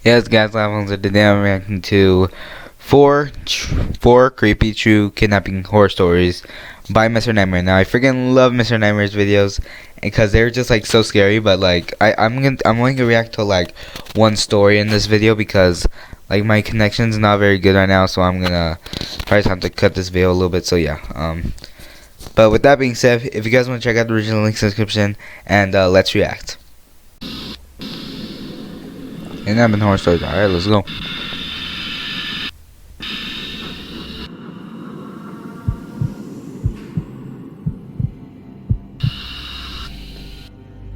Yes, guys, so today I'm reacting to four creepy true kidnapping horror stories by Mr. Nightmare. Now I freaking love Mr. Nightmare's videos because they're just like so scary. But like I'm going to react to like one story in this video because like my connection's not very good right now, so I'm gonna probably have to cut this video a little bit. So yeah, but with that being said, if you guys want to check out the original link in the description, and let's react. Kidnapping horror stories. All right, let's go.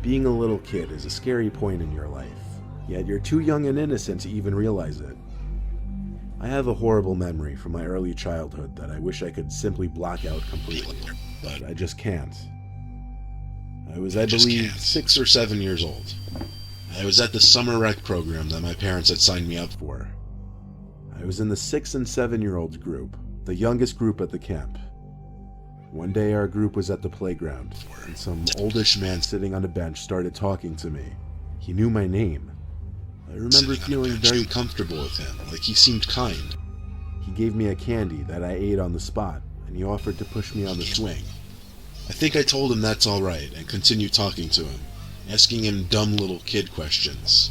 Being a little kid is a scary point in your life, yet you're too young and innocent to even realize it. I have a horrible memory from my early childhood that I wish I could simply block out completely, but I just can't. I was, I believe, 6 or 7 years old. I was at the summer rec program that my parents had signed me up for. I was in the 6 and 7-year-olds group, the youngest group at the camp. One day our group was at the playground, and some oldish man sitting on a bench started talking to me. He knew my name. I remember feeling very comfortable with him, like he seemed kind. He gave me a candy that I ate on the spot, and he offered to push me on the swing. I think I told him that's alright, and continued talking to him, asking him dumb little kid questions.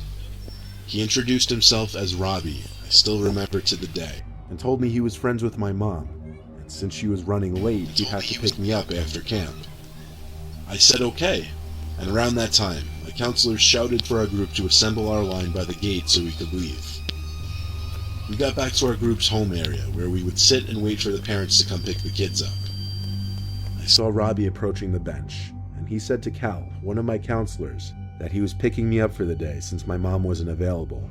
He introduced himself as Robbie, I still remember to the day, and told me he was friends with my mom. Since she was running late, he'd have to pick me up after camp. I said okay, and around that time, my counselors shouted for our group to assemble our line by the gate so we could leave. We got back to our group's home area, where we would sit and wait for the parents to come pick the kids up. I saw Robbie approaching the bench, and he said to Cal, one of my counselors, that he was picking me up for the day since my mom wasn't available.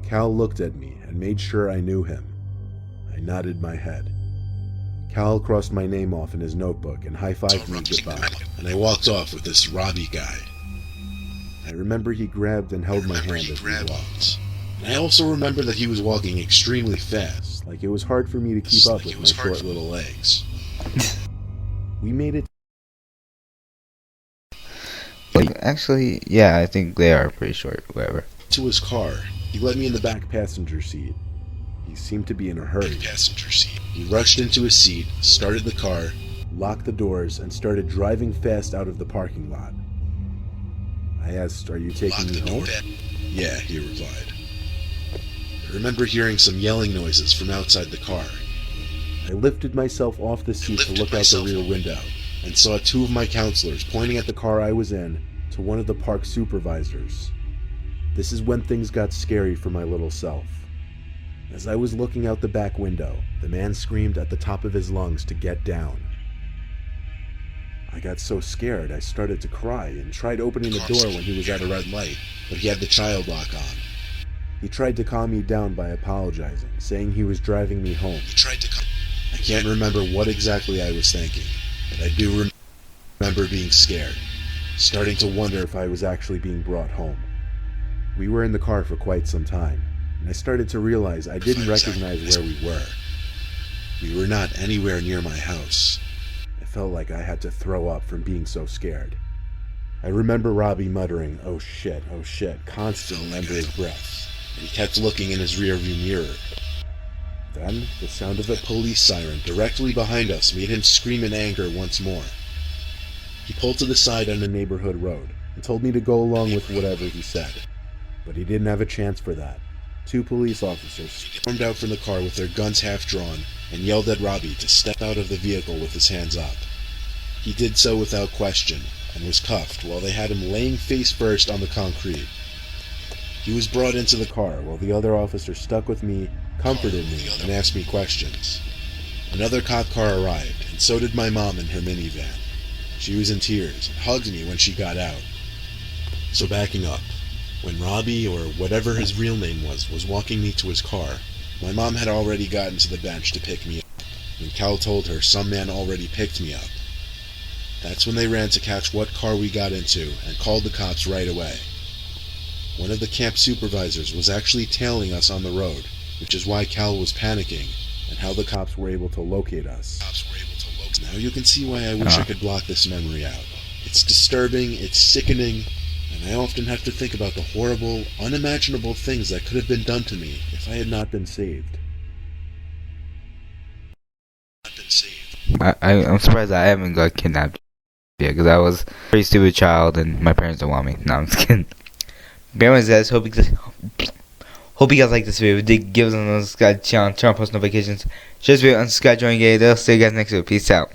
Cal looked at me and made sure I knew him. I nodded my head. Cal crossed my name off in his notebook and high-fived me goodbye, and I walked off with this Robbie guy. I remember he grabbed and held my hand as we walked. And I also remember that he was walking extremely fast, like it was hard for me to keep up with my short little legs. We made it. Actually, yeah, I think they are pretty short, whatever. To his car. He let me in the back passenger seat. He seemed to be in a hurry. He rushed into his seat, started the car, locked the doors, and started driving fast out of the parking lot. I asked, "Are you taking me home?" "Yeah," he replied. I remember hearing some yelling noises from outside the car. I lifted myself off the seat to look out the rear window, and saw two of my counselors pointing at the car I was in to one of the park supervisors. This is when things got scary for my little self. As I was looking out the back window, the man screamed at the top of his lungs to get down. I got so scared I started to cry and tried opening the door when he was at a red light, but he had the child lock on. He tried to calm me down by apologizing, saying he was driving me home. I can't remember what exactly I was thinking, but I do remember being scared, starting to wonder if I was actually being brought home. We were in the car for quite some time, and I started to realize I didn't recognize where we were. We were not anywhere near my house. I felt like I had to throw up from being so scared. I remember Robbie muttering, oh shit," constantly under his breath, and he kept looking in his rearview mirror. Then, the sound of a police siren directly behind us made him scream in anger once more. He pulled to the side on a neighborhood road and told me to go along with whatever he said. But he didn't have a chance for that. Two police officers stormed out from the car with their guns half drawn and yelled at Robbie to step out of the vehicle with his hands up. He did so without question and was cuffed while they had him laying face first on the concrete. He was brought into the car while the other officer stuck with me, comforted me, and asked me questions. Another cop car arrived, and so did my mom in her minivan. She was in tears and hugged me when she got out. So backing up, when Robbie, or whatever his real name was walking me to his car, my mom had already gotten to the bench to pick me up, and Cal told her some man already picked me up. That's when they ran to catch what car we got into and called the cops right away. One of the camp supervisors was actually tailing us on the road, which is why Cal was panicking, and how the cops were able to locate us. Now you can see why I wish I could block this memory out. It's disturbing, it's sickening, And I often have to think about the horrible, unimaginable things that could have been done to me if I had not been saved. I'm surprised I haven't got kidnapped yet, because I was a pretty stupid child and my parents don't want me. No, I'm just kidding. But anyways, guys, hope you guys like this video. Give us a subscribe channel, turn on post notifications. Just video, unsubscribe, join gay. They'll see you guys next video. Peace out.